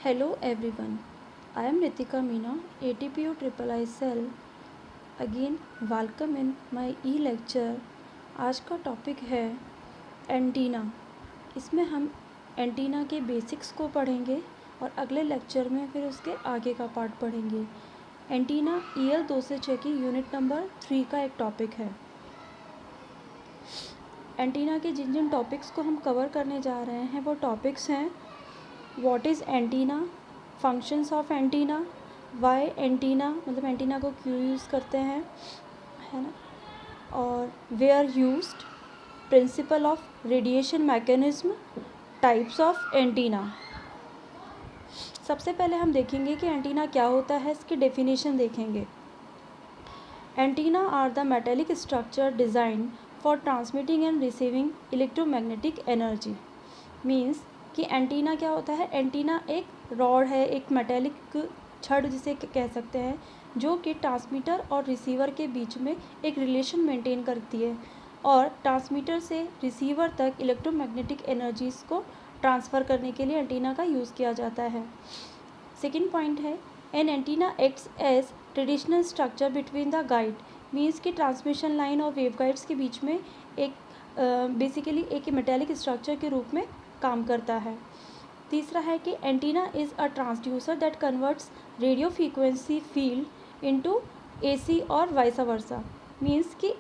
Hello everyone, I am Ritika Meena, ATPO Triple I Cell. Again, welcome in my e-lecture. आज का topic है antenna. इसमें हम antenna के बेसिक्स को पढ़ेंगे और अगले लेक्चर में फिर उसके आगे का पार्ट पढ़ेंगे। एंटीना EL 2 से 6 की यूनिट नंबर 3 का एक टॉपिक है। एंटीना के जिन जिन टॉपिक्स को हम कवर करने जा रहे हैं वो टॉपिक्स हैं what is antenna, functions of antenna, why antenna मतलब एंटीना को क्यों यूज़ करते हैं, है ना, और where used, principle of radiation mechanism, types of antenna. सबसे पहले हम देखेंगे कि एंटीना क्या होता है, इसकी डेफिनेशन देखेंगे। Antenna are the metallic structure design for transmitting and receiving electromagnetic energy. Means कि एंटीना क्या होता है, एंटीना एक रॉड है, एक मेटेलिक छड़ जिसे कह सकते हैं, जो कि ट्रांसमीटर और रिसीवर के बीच में एक रिलेशन मेंटेन करती है और ट्रांसमीटर से रिसीवर तक इलेक्ट्रोमैग्नेटिक एनर्जीज़ को ट्रांसफ़र करने के लिए एंटीना का यूज़ किया जाता है। सेकेंड पॉइंट है an antenna acts as traditional structure between the guide. Means कि ट्रांसमिशन लाइन और वेव गाइड्स के बीच में एक बेसिकली एक मेटेलिक स्ट्रक्चर के रूप में काम करता है। तीसरा है कि antenna is a transducer that converts radio frequency field into AC और वाइस वर्सा। मीन्स कि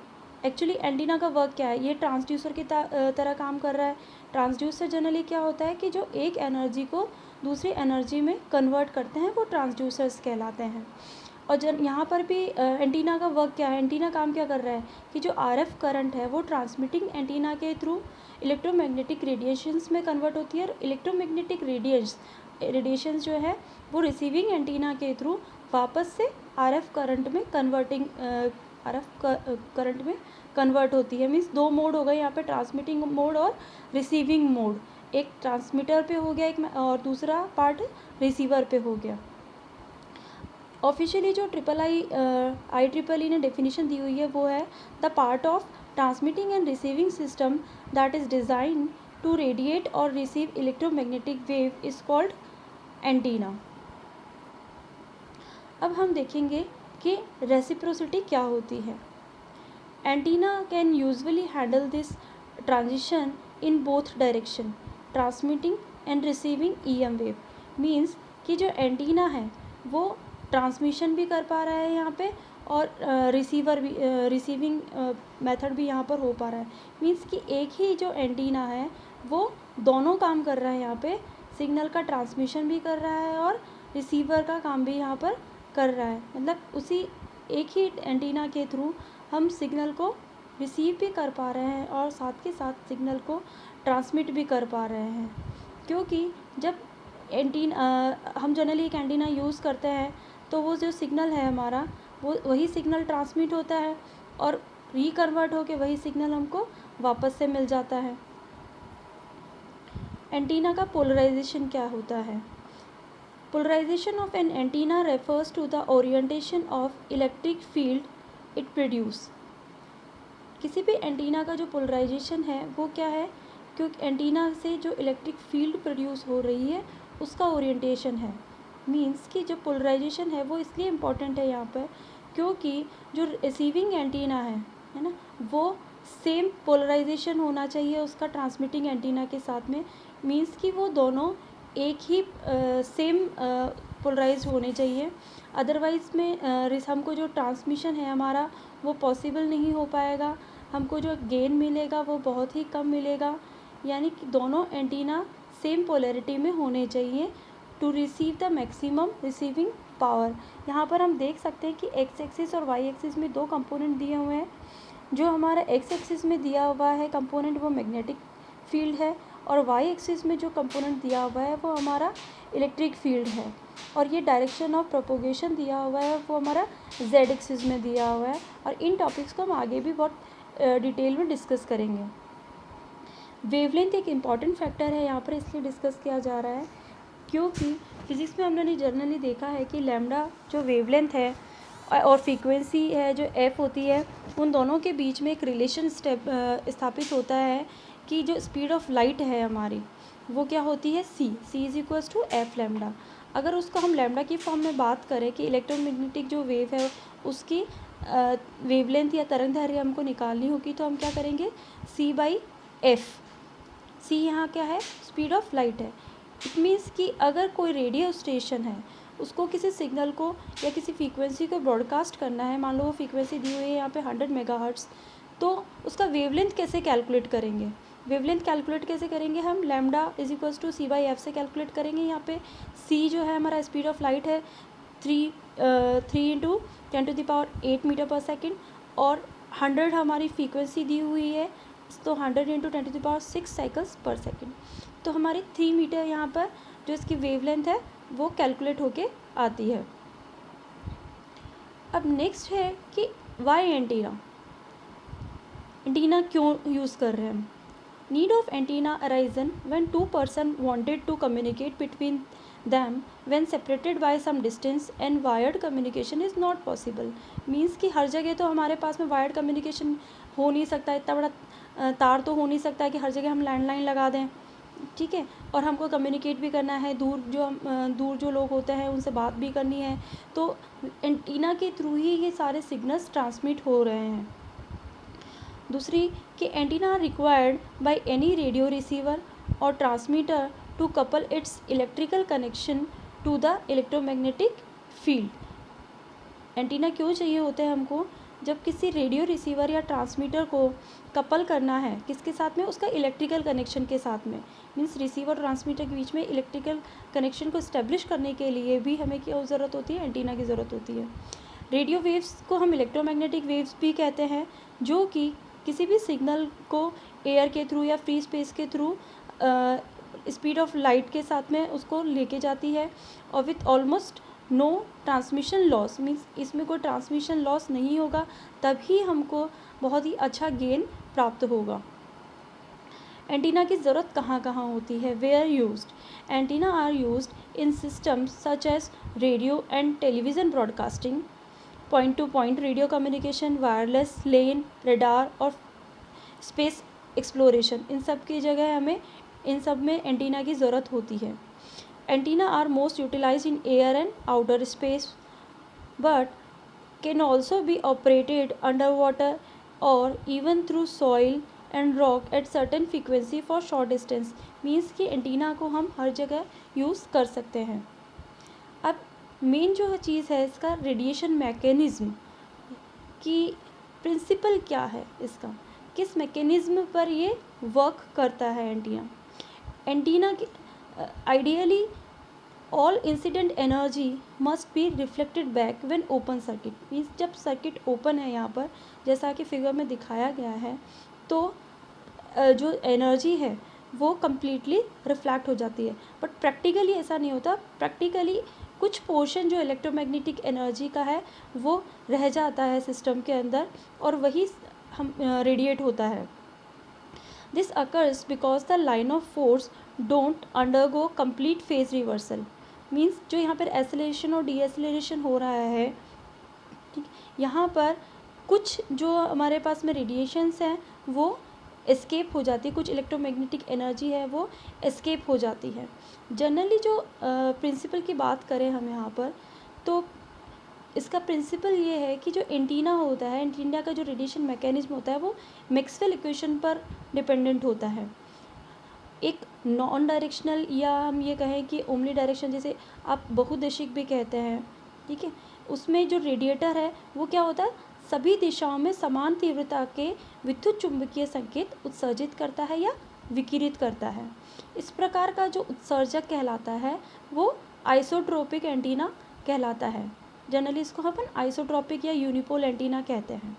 एक्चुअली एंटीना का वर्क क्या है, ये ट्रांसड्यूसर की तरह काम कर रहा है। ट्रांसड्यूसर जनरली क्या होता है कि जो एक एनर्जी को दूसरी एनर्जी में कन्वर्ट करते हैं, वो ट्रांसड्यूसर्स कहलाते हैं। और यहाँ पर भी एंटीना का वर्क क्या है, एंटीना काम क्या कर रहा है कि जो RF करंट है वो ट्रांसमिटिंग एंटीना के थ्रू इलेक्ट्रोमैग्नेटिक रेडिएशंस में कन्वर्ट होती है और इलेक्ट्रोमैग्नेटिक रेडिएशंस जो है वो रिसीविंग एंटीना के थ्रू वापस से RF करंट में कन्वर्ट होती है। मीन्स दो मोड हो गए यहाँ पे, ट्रांसमिटिंग मोड और रिसीविंग मोड। एक ट्रांसमीटर पे हो गया एक और दूसरा पार्ट रिसीवर पे हो गया। ऑफिशियली जो IEEE ने डेफिनेशन दी हुई है वो है the part of transmitting and receiving system that is design to radiate और receive electromagnetic wave is called antenna. अब हम देखेंगे कि रेसिप्रोसिटी क्या होती है। Antenna can usually handle this transition in both direction, transmitting and receiving EM wave. Means कि जो एंटीना है वो ट्रांसमिशन भी कर पा रहा है यहाँ पे और रिसीविंग मेथड भी यहाँ पर हो पा रहा है। मीन्स कि एक ही जो एंटीना है वो दोनों काम कर रहा है, यहाँ पे सिग्नल का ट्रांसमिशन भी कर रहा है और रिसीवर का काम भी यहाँ पर कर रहा है। मतलब उसी एक ही एंटीना के थ्रू हम सिग्नल को रिसीव भी कर पा रहे हैं और साथ के साथ सिग्नल को ट्रांसमिट भी कर पा रहे हैं। क्योंकि जब हम जनरली एक एंटीना यूज़ करते हैं तो वो जो सिग्नल है हमारा वो वही सिग्नल ट्रांसमिट होता है और रिकन्वर्ट होके वही सिग्नल हमको वापस से मिल जाता है। एंटीना का पोलराइजेशन क्या होता है? Polarisation of an antenna refers to the orientation of electric field it produce. किसी भी एंटीना का जो पोलराइजेशन है वो क्या है, क्योंकि एंटीना से जो इलेक्ट्रिक फील्ड प्रोड्यूस हो रही है उसका ओरिएंटेशन है। मीन्स कि जो पोलराइजेशन है वो इसलिए इम्पॉर्टेंट है यहाँ पर क्योंकि जो रिसीविंग एंटीना है ना, वो सेम पोलराइजेशन होना चाहिए उसका ट्रांसमिटिंग एंटीना के साथ में। मीन्स कि वो दोनों एक ही सेम पोलराइज होने चाहिए। अदरवाइज़ में हमको जो ट्रांसमिशन है हमारा वो पॉसिबल नहीं हो पाएगा, हमको जो गेन मिलेगा वो बहुत ही कम मिलेगा। यानी कि दोनों एंटीना सेम पोलैरिटी में होने चाहिए to receive the maximum receiving power. यहाँ पर हम देख सकते हैं कि एक्स एक्सिस और वाई एक्सिस में दो कंपोनेंट दिए हुए हैं। जो हमारा एक्स एक्सिस में दिया हुआ है कंपोनेंट वो मैग्नेटिक फील्ड है और वाई एक्सिस में जो कंपोनेंट दिया हुआ है वो हमारा इलेक्ट्रिक फील्ड है। और ये डायरेक्शन ऑफ प्रोपोगेशन दिया हुआ है वो हमारा जेड एक्सिस में दिया हुआ है। और इन टॉपिक्स को हम आगे भी बहुत डिटेल में डिस्कस करेंगे। वेवलेंथ एक इम्पॉर्टेंट फैक्टर है यहाँ पर इसलिए डिस्कस किया जा रहा है क्योंकि फिज़िक्स में हमने जनरली देखा है कि लैम्डा जो वेवलेंथ है और फ्रीक्वेंसी है जो एफ होती है, उन दोनों के बीच में एक रिलेशन स्थापित होता है कि जो स्पीड ऑफ लाइट है हमारी, वो क्या होती है C is equals to F lambda. अगर उसको हम लैम्डा की फॉर्म में बात करें कि इलेक्ट्रोमैग्नेटिक जो वेव है उसकी वेवलेंथ या तरंगदैर्घ्य हमको निकालनी होगी, तो हम क्या करेंगे, सी बाई एफ। सी यहाँ क्या है, स्पीड ऑफ लाइट है। इट मीन्स कि अगर कोई रेडियो स्टेशन है, उसको किसी सिग्नल को या किसी फ्रीक्वेंसी को ब्रॉडकास्ट करना है, मान लो वो फ्रीक्वेंसी दी हुई है यहाँ पे 100 मेगाहर्ट्ज़, तो उसका वेवलेंथ कैसे कैलकुलेट करेंगे, वेवलेंथ कैलकुलेट कैसे करेंगे हम, lambda is equals to C by F से कैलकुलेट करेंगे। यहाँ पे सी जो है हमारा स्पीड ऑफ लाइट है 3 इंटू 10⁸ मीटर पर सेकेंड, और 100 हमारी फ्रीक्वेंसी दी हुई है, तो 100 इंटू 10⁶ साइकिल्स पर सेकेंड। तो हमारी 3 मीटर यहाँ पर जो इसकी वेवलेंथ है वो कैलकुलेट होके आती है। अब नेक्स्ट है कि वाई एंटीना, एंटीना क्यों यूज़ कर रहे हैं हम। Need of antenna arisen when two person wanted to communicate between them when separated by some distance and wired communication is not possible। Means कि हर जगह तो हमारे पास में वायर्ड कम्युनिकेशन हो नहीं सकता, इतना बड़ा तार तो हो नहीं सकता है कि हर जगह हम लैंडलाइन लगा दें, ठीक है, और हमको कम्युनिकेट भी करना है, दूर जो लोग होते हैं उनसे बात भी करनी है, तो एंटीना के थ्रू ही ये सारे सिग्नल्स ट्रांसमिट हो रहे हैं। दूसरी कि antenna required by any radio receiver और transmitter to couple its electrical connection to the electromagnetic field। Antenna क्यों चाहिए होते हैं हमको, जब किसी रेडियो रिसीवर या ट्रांसमीटर को कपल करना है किसके साथ में, उसका इलेक्ट्रिकल कनेक्शन के साथ में, मीन्स रिसीवर ट्रांसमीटर के बीच में इलेक्ट्रिकल कनेक्शन को इस्टेब्लिश करने के लिए भी हमें क्या ज़रूरत होती है, एंटीना की ज़रूरत होती है। रेडियो वेव्स को हम इलेक्ट्रोमैग्नेटिक वेव्स भी कहते हैं, जो कि किसी भी सिग्नल को एयर के थ्रू या फ्री स्पेस के थ्रू स्पीड ऑफ लाइट के साथ में उसको लेके जाती है, और with almost no transmission loss, means इसमें कोई ट्रांसमिशन लॉस नहीं होगा, तभी हमको बहुत ही अच्छा गेन प्राप्त होगा। एंटीना की ज़रूरत कहाँ कहाँ होती है, where used. Antenna are used in systems such as radio and television broadcasting, point to point radio communication, wireless LAN radar और स्पेस एक्सप्लोरेशन, इन सब की जगह हमें इन सब में एंटीना की ज़रूरत होती है। Antenna are most utilized in air and outer space, but can also be operated under water और even through soil and rock at certain frequency for short distance. Means कि एंटीना को हम हर जगह यूज़ कर सकते हैं। अब मेन जो चीज़ है इसका रेडिएशन मैकेनिज़्म की प्रिंसिपल क्या है, इसका किस मैकेनिज़्म पर ये वर्क करता है एंटीना। एंटीना की ideally all incident energy must be reflected back when open circuit, means जब सर्किट ओपन है यहाँ पर जैसा कि फिगर में दिखाया गया है, तो जो एनर्जी है वो कम्प्लीटली रिफ्लेक्ट हो जाती है, बट प्रैक्टिकली ऐसा नहीं होता। प्रैक्टिकली कुछ पोर्शन जो इलेक्ट्रोमैग्नेटिक एनर्जी का है वो रह जाता है सिस्टम के अंदर, और वही हम रेडिएट होता है। This occurs because the line of force don't undergo complete phase reversal, means जो यहाँ पर एसिलेशन और डीएसिलेशन हो रहा है, ठीक, यहाँ पर कुछ जो हमारे पास में रेडिएशंस हैं वो एस्केप हो जाती है, कुछ इलेक्ट्रोमैग्नेटिक एनर्जी है वो एस्केप हो जाती है। जनरली जो प्रिंसिपल की बात करें हम यहाँ पर, तो इसका प्रिंसिपल ये है कि जो एंटीना होता है, एंटीना का जो रेडिएशन मैकेनिज्म होता है वो मैक्सवेल इक्वेशन पर डिपेंडेंट होता है। एक नॉन डायरेक्शनल या हम ये कहें कि ओमनी डायरेक्शन, जैसे आप बहुदिशिक भी कहते हैं, ठीक है, उसमें जो रेडिएटर है वो क्या होता है, सभी दिशाओं में समान तीव्रता के विद्युत चुंबकीय संकेत उत्सर्जित करता है या विकिरित करता है। इस प्रकार का जो उत्सर्जक कहलाता है वो आइसोट्रोपिक एंटीना कहलाता है। जनरली इसको अपन आइसोट्रोपिक या यूनिपोल एंटीना कहते हैं।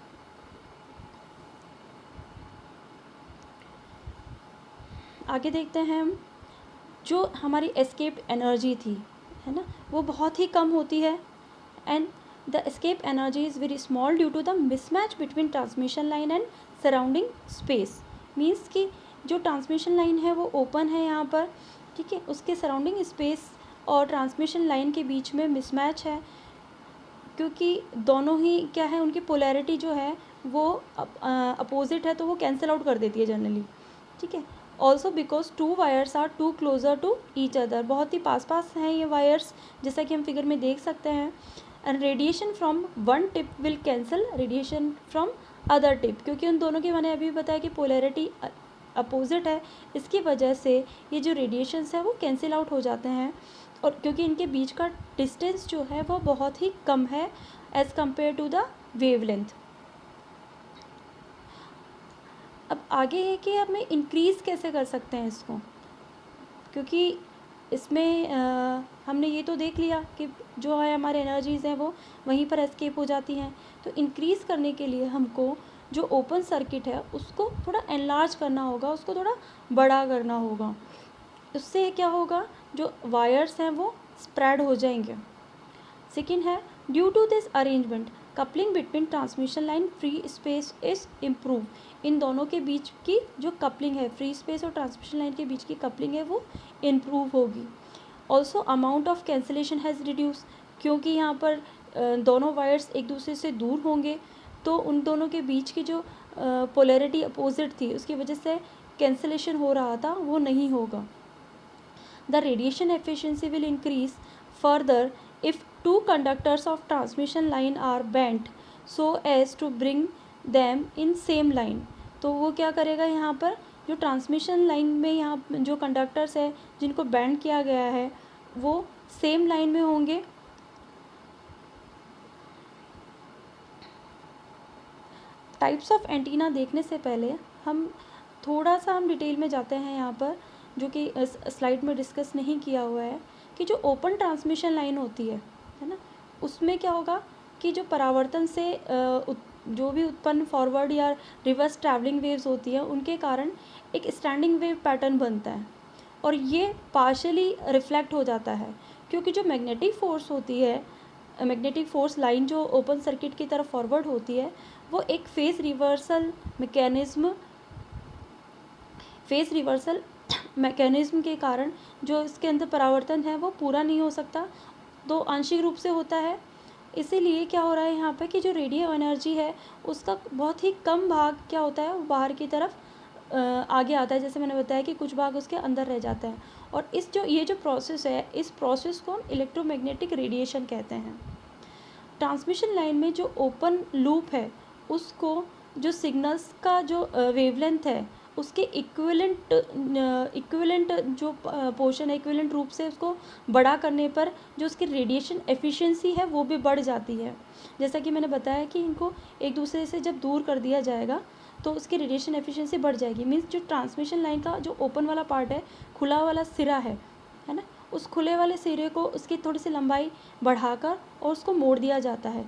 आगे देखते हैं हम, जो हमारी एस्केप्ड एनर्जी थी, है ना, वो बहुत ही कम होती है, and the escape energy is very small due to the mismatch between transmission line and surrounding space. Means कि जो ट्रांसमिशन लाइन है वो ओपन है यहाँ पर, ठीक है, उसके सराउंडिंग स्पेस और ट्रांसमिशन लाइन के बीच में मिसमैच है, क्योंकि दोनों ही क्या है, उनकी पोलैरिटी जो है वो अपोजिट है, तो वो कैंसिल आउट कर देती है जनरली, ठीक है। Also because two wires are too closer to each other, बहुत ही पास पास हैं ये वायर्स, जैसा कि हम फिगर में देख सकते हैं. And radiation from one tip will cancel radiation from other tip, क्योंकि उन दोनों की मैंने अभी बताया कि पोलैरिटी अपोजिट है, इसकी वजह से ये जो रेडिएशंस है वो कैंसिल आउट हो जाते हैं. और क्योंकि इनके बीच का डिस्टेंस जो है वो बहुत ही कम है as compare to the wavelength. अब आगे है कि अब मैं इंक्रीज़ कैसे कर सकते हैं इसको, क्योंकि इसमें हमने ये तो देख लिया कि जो है हमारे एनर्जीज़ हैं वो वहीं पर एस्केप हो जाती हैं. तो इंक्रीज़ करने के लिए हमको जो ओपन सर्किट है उसको थोड़ा एनलार्ज करना होगा, उसको थोड़ा बड़ा करना होगा. उससे क्या होगा, जो वायर्स हैं वो स्प्रेड हो जाएंगे. सेकेंड है, due to this arrangement coupling between transmission line free space is improve. इन दोनों के बीच की जो कपलिंग है, फ्री स्पेस और ट्रांसमिशन लाइन के बीच की कपलिंग है वो इम्प्रूव होगी. Also amount of cancellation has reduce, क्योंकि यहाँ पर दोनों वायर्स एक दूसरे से दूर होंगे तो उन दोनों के बीच की जो पोलैरिटी अपोजिट थी उसकी वजह से कैंसिलेशन हो रहा था वो नहीं होगा. The radiation efficiency will increase further if two conductors of transmission line are bent so as to bring them in same line. तो वो क्या करेगा, यहाँ पर जो ट्रांसमिशन लाइन में यहाँ जो कंडक्टर्स है जिनको बैंड किया गया है वो सेम लाइन में होंगे. टाइप्स ऑफ एंटीना देखने से पहले हम थोड़ा सा डिटेल में जाते हैं यहाँ पर, जो कि इस स्लाइड में डिस्कस नहीं किया हुआ है, कि जो ओपन ट्रांसमिशन लाइन होती है ना, उसमें क्या होगा कि जो परावर्तन से जो भी उत्पन्न फॉरवर्ड या रिवर्स ट्रैवलिंग वेव्स होती है उनके कारण एक स्टैंडिंग वेव पैटर्न बनता है और ये पार्शली रिफ्लेक्ट हो जाता है, क्योंकि जो मैग्नेटिक फोर्स होती है, मैग्नेटिक फोर्स लाइन जो ओपन सर्किट की तरफ फॉरवर्ड होती है वो एक फेज रिवर्सल के कारण जो इसके अंदर परावर्तन है वो पूरा नहीं हो सकता, तो आंशिक रूप से होता है. इसीलिए क्या हो रहा है यहाँ पे कि जो रेडियो एनर्जी है उसका बहुत ही कम भाग क्या होता है वो बाहर की तरफ आगे आता है, जैसे मैंने बताया कि कुछ भाग उसके अंदर रह जाता है. और ये जो प्रोसेस है, इस प्रोसेस को हम इलेक्ट्रोमैग्नेटिक रेडिएशन कहते हैं. ट्रांसमिशन लाइन में जो ओपन लूप है उसको जो सिग्नल्स का जो वेवलेंथ है उसके इक्विवेलेंट जो पोर्शन है, इक्विवेलेंट रूप से उसको बड़ा करने पर जो उसकी रेडिएशन एफिशिएंसी है वो भी बढ़ जाती है. जैसा कि मैंने बताया कि इनको एक दूसरे से जब दूर कर दिया जाएगा तो उसकी रेडिएशन एफिशिएंसी बढ़ जाएगी. मीन्स जो ट्रांसमिशन लाइन का जो ओपन वाला पार्ट है, खुला वाला सिरा है ना, उस खुले वाले सिरे को उसकी थोड़ी सी लंबाई बढ़ाकर और उसको मोड़ दिया जाता है.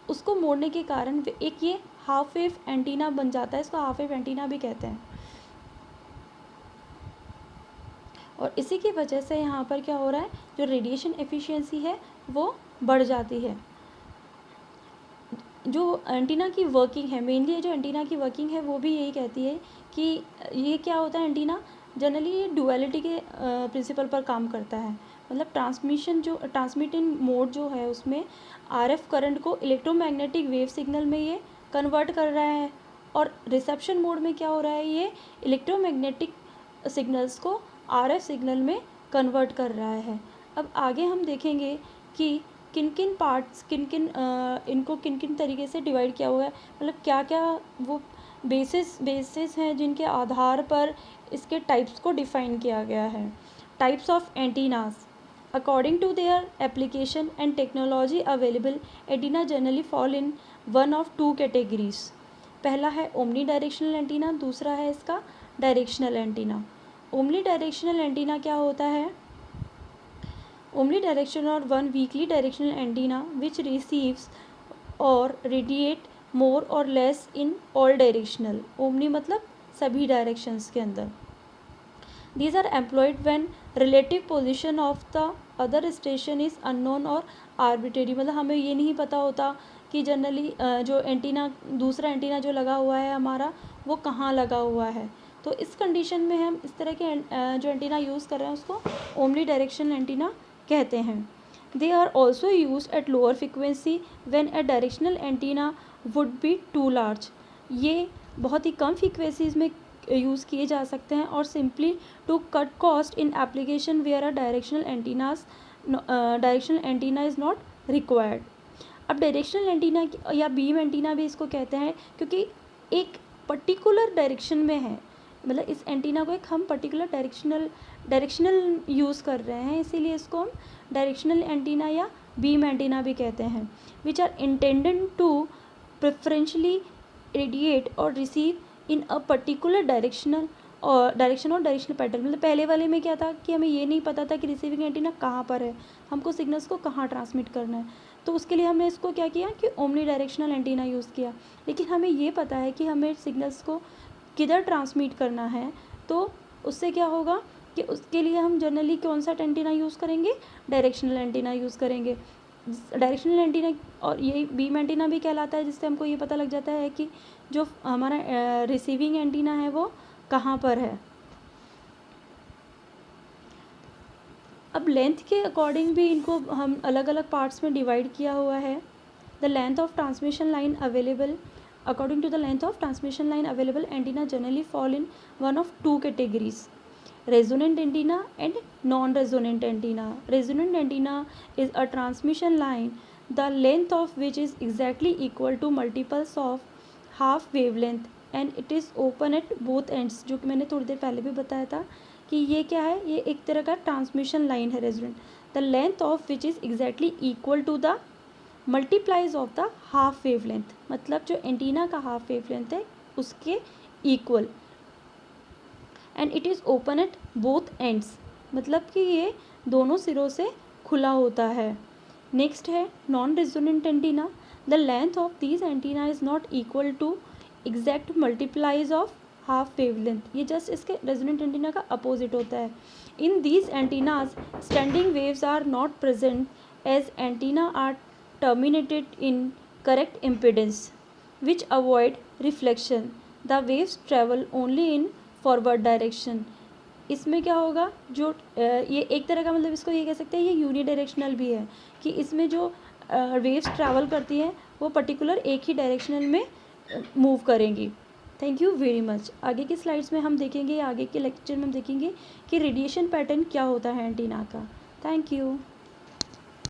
उसको मोड़ने के कारण एक ये हाफ वेव एंटीना बन जाता है, इसको हाफ वेव एंटीना भी कहते हैं. और इसी की वजह से यहाँ पर क्या हो रहा है, जो रेडिएशन एफिशिएंसी है वो बढ़ जाती है. जो एंटीना की वर्किंग है, मेनली जो एंटीना की वर्किंग है वो भी यही कहती है कि ये क्या होता है, एंटीना जनरली ये डुअलिटी के प्रिंसिपल पर काम करता है. मतलब ट्रांसमिटिंग मोड जो है उसमें आरएफ करंट को इलेक्ट्रोमैग्नेटिक वेव सिग्नल में ये कन्वर्ट कर रहा है और रिसेप्शन मोड में क्या हो रहा है, ये इलेक्ट्रोमैग्नेटिक सिग्नल्स को आरएफ सिग्नल में कन्वर्ट कर रहा है. अब आगे हम देखेंगे कि किन किन पार्ट्स इनको किन किन तरीके से डिवाइड किया हुआ है, मतलब क्या क्या वो बेसिस हैं जिनके आधार पर इसके टाइप्स को डिफ़ाइन किया गया है. Types of antennas according to their application and technology available, antenna generally fall in one of two categories. पहला है ओमनी डायरेक्शनल एंटीना, दूसरा है इसका directional antenna. Omni directional antenna क्या होता है, ओमनी डायरेक्शनल और one weekly directional antenna which receives और radiate more or less in all directional. Omni मतलब सभी डायरेक्शंस के अंदर. These are employed when relative position of the other station is unknown और arbitrary. मतलब हमें ये नहीं पता होता कि जनरली जो एंटीना दूसरा एंटीना जो लगा हुआ है हमारा वो कहाँ लगा हुआ है. तो इस कंडीशन में हम इस तरह के जो एंटीना यूज़ कर रहे हैं उसको ओमनी डायरेक्शनल एंटीना कहते हैं. They are also used at lower frequency when a directional antenna would be too large. ये बहुत ही कम फ्रीक्वेंसीज़ में यूज़ किए जा सकते हैं, और simply to cut cost in application where a directional antenna is not required. अब डायरेक्शनल एंटीना या बीम एंटीना भी इसको कहते हैं, क्योंकि एक पर्टिकुलर डायरेक्शन में है, मतलब इस एंटीना को एक हम पर्टिकुलर डायरेक्शनल यूज़ कर रहे हैं, इसीलिए इसको हम डायरेक्शनल एंटीना या बीम एंटीना भी कहते हैं, which are intended to preferentially radiate और receive in a particular direction और डायरेक्शनल पैटर्न। मतलब पहले वाले में क्या था कि हमें ये नहीं पता था कि रिसीविंग एंटीना कहाँ पर है, हमको सिग्नल्स को कहाँ ट्रांसमिट करना है, तो उसके लिए हमने इसको क्या किया कि ओमनी डायरेक्शनल एंटीना यूज़ किया। लेकिन हमें ये पता है कि हमें सिग्नल्स को किधर ट्रांसमिट करना है, तो उससे क्या होगा कि उसके लिए हम जनरली कौन सा एंटीना यूज़ करेंगे, डायरेक्शनल एंटीना यूज़ करेंगे। डायरेक्शनल एंटीना और यही बीम एंटीना भी कहलाता है, जिससे हमको ये पता लग जाता है कि जो हमारा रिसीविंग एंटीना है वो कहाँ पर है। अब लेंथ के अकॉर्डिंग भी इनको हम अलग अलग पार्ट्स में डिवाइड किया हुआ है। The length of transmission line available, according to the length of transmission line available antenna generally fall in one of two categories, resonant antenna and non-resonant antenna. Resonant antenna is a transmission line the length of which is exactly equal to multiples of half wavelength and it is open at both ends, जो कि मैंने थोड़ी देर पहले भी बताया था कि ये क्या है, ये एक तरह का ट्रांसमिशन लाइन है resonant, the length of which is exactly equal to the multiplies of the half wavelength, मतलब जो एंटीना का हाफ वेवलेंथ है उसके equal, and it is open at both ends, मतलब कि ये दोनों सिरों से खुला होता है। नेक्स्ट है non resonant antenna, the length of this antenna is not equal to exact multiplies of half wavelength, ये जस्ट इसके रेजोनेंट एंटीना का अपोजिट होता है। In these antennas standing waves are not present as antenna are terminated in correct impedance which avoid reflection, the waves travel only in forward direction. इसमें क्या होगा, जो ये एक तरह का मतलब इसको ये कह सकते हैं ये यूनिडायरेक्शनल भी है, कि इसमें जो वेव्स ट्रैवल करती हैं वो पर्टिकुलर एक ही डायरेक्शनल में मूव करेंगी। Thank you very much. आगे की स्लाइड्स में हम देखेंगे, आगे के लेक्चर में हम देखेंगे कि रेडिएशन पैटर्न क्या होता है एंटीना का। Thank you.